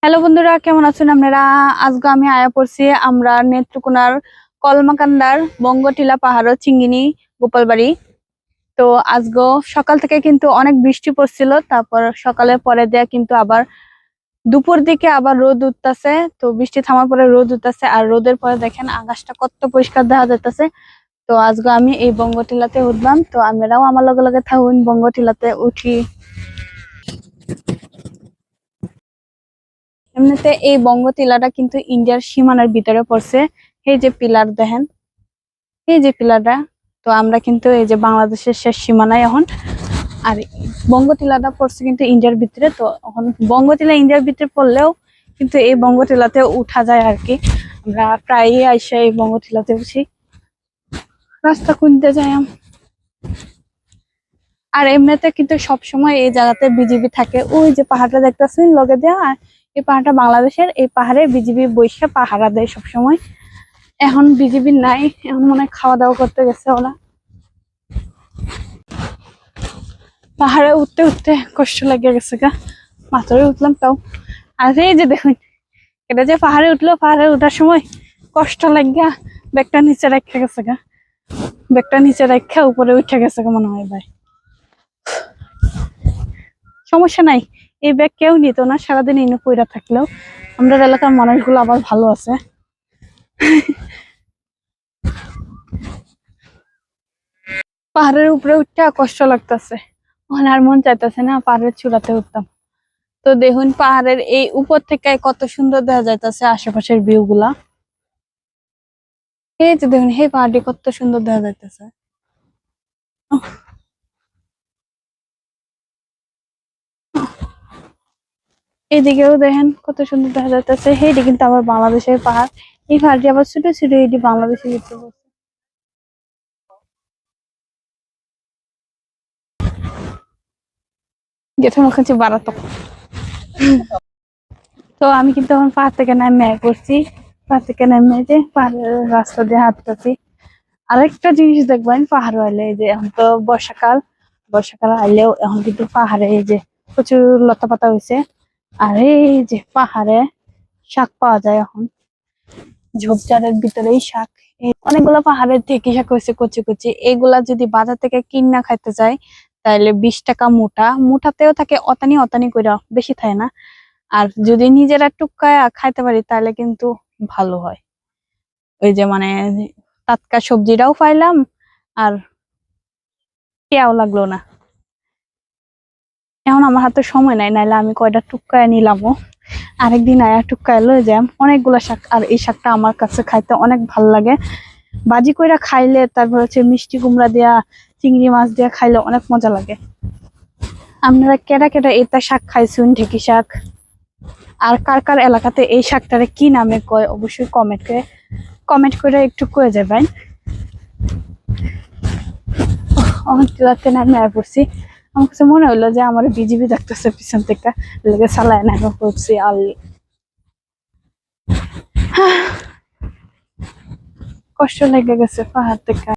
Hello বন্ধুরা, কেমন আছেন আপনারা? আজকে আমি আয়া পড়ছি আমরা নেত্রকোনার কলমাকান্দার বঙ্গটিলা পাহাড় চিঙ্গিনি গোপালবাড়ি। তো আজকে সকাল থেকে কিন্তু অনেক বৃষ্টি পড়ছিল, তারপর সকালের পরে দেয়া কিন্তু আবার দুপুর দিকে আবার রোদ উঠতেছে। তো বৃষ্টি থামার পরে রোদ উঠতেছে, আর রোদের পরে দেখেন আকাশটা কত পরিষ্কার দেখা যাইতেছে। তো আজকে আমি এই বঙ্গটিলাতে উঠলাম, তো আপনারাও আমার লগে লগে থাকুন, বঙ্গটিলাতে উঠি। এমনিতে এই বঙ্গটিলাটা কিন্তু ইন্ডিয়ার সীমানার ভিতরে পড়ছে। এই যে পিলার দেখেন, এই যে পিলারটা, তো আমরা কিন্তু এই যে বাংলাদেশের শেষ সীমানায় এখন। আর বঙ্গটিলাটা পড়ছে কিন্তু ইন্ডিয়ার ভিতরে। তো এখন বঙ্গটিলা ইন্ডিয়ার ভিতরে পড়লেও কিন্তু এই বঙ্গটিলাতে উঠা যায় আর কি। আমরা প্রায়ই আইসা এই বঙ্গটিলাতে উঠি। রাস্তা খুঁজতে যাই আর এমনিতে কিন্তু সবসময় এই জায়গাতে বিজিবি থাকে। ওই যে পাহাড়টা দেখতেছেন লগে দেওয়া, আর এই পাহাড়টা বাংলাদেশের। এই পাহাড়ে বিজিবি বৈশা পাহারা দেয় সবসময়। এখন বিজিবি নাই, এখন মনে হয় খাওয়া দাওয়া করতে গেছে ওরা। পাহাড়ে উঠতে উঠতে কষ্ট লাগে গেছে গা, মাথায় উঠলাম তাও। আর এই যে দেখুন, এটা যে পাহাড়ে উঠলো, পাহাড়ে উঠার সময় কষ্ট লাগিয়া ব্যাগটা নিচে রেখে গেছে গা, ব্যাগটা নিচে রেখে উপরে উঠে গেছে গা মনে হয়। ভাই সমস্যা নাই, এই ব্যাগ কেউ নিত না, সারাদিন এনে পইরা থাকলেও। আমরা এলাকার মানুষগুলো আবার ভালো আছে। পাহাড়ের উপরে উঠতে কষ্ট লাগতেছে, আর মন চাইতেছে না পাহাড়ের চূড়াতে উঠতাম। তো দেখুন পাহাড়ের এই উপর থেকে কত সুন্দর দেখা যাইতেছে আশেপাশের ভিউ গুলা। এই যে দেখুন, এই পাহাড়টি কত সুন্দর দেখা যাইতেছে। এদিকেও দেখেন কত সুন্দর দেখা যাইতেছে। এইটি কিন্তু আবার বাংলাদেশের পাহাড়। এই পাহাড়টি আবার ছোট ছোট, এটি বাংলাদেশের ভিতরে পড়ছে। গেছে মুখ হচ্ছে বাড়াতো। তো আমি কিন্তু এখন পাহাড় থেকে নামে করছি। পাহাড় থেকে নামে যে পাহাড়ের রাস্তা দিয়ে হাঁটতেছি। আরেকটা জিনিস দেখবেন পাহাড় আইলে, এই যে এখন তো বর্ষাকাল, বর্ষাকাল আইলেও এখন কিন্তু পাহাড়ে এই যে প্রচুর লতা পাতা হয়েছে। আর এই যে পাহাড়ে শাক পাওয়া যায় এখন, ঝোপঝাড়ের ভিতরেই শাক। অনেকগুলো পাহাড়ের থেকে শাক হয়েছে কচি কচি। এগুলা যদি বাজার থেকে কিনা খাইতে যায় তাহলে 20 টাকা মুঠা, মুঠাতেও থাকে অতানি অতানি করে, বেশি থাকে না। আর যদি নিজেরা টুকায় খাইতে পারি তাহলে কিন্তু ভালো হয়। ওই যে মানে টাটকা সবজিটাও পাইলাম, আর পেয়াও লাগলো না। এখন আমার হাতে সময় নাই, নাইলে আমি কয়টা টুকায় নিলামও। আরেকদিন আয়া টুকায় লয়ে যাম অনেকগুলা শাক। আর এই শাকটা আমার কাছে খাইতে অনেক ভাল লাগে। বাজি কইরা খাইলে, তারপর হচ্ছে মিষ্টি কুমড়া দিয়া, চিংড়ি মাছ দিয়া খাইলে অনেক মজা লাগে। আপনারা কেডা কেডা এটা শাক খাইছুন, ঢেকি শাক? আর কার কার এলাকাতে এই শাকটারে কি নামে কয় অবশ্যই কমেন্ট করে একটু কয়ে যাবেন। অনেক রাতে নামে পড়ছি। আমার কাছে মনে হলো যে আমার বিজিবি দেখতেছে পিছন থেকে, লেগে চালায় নামে পড়ছি। আর কষ্ট লেগে গেছে পাহাড় থেকে।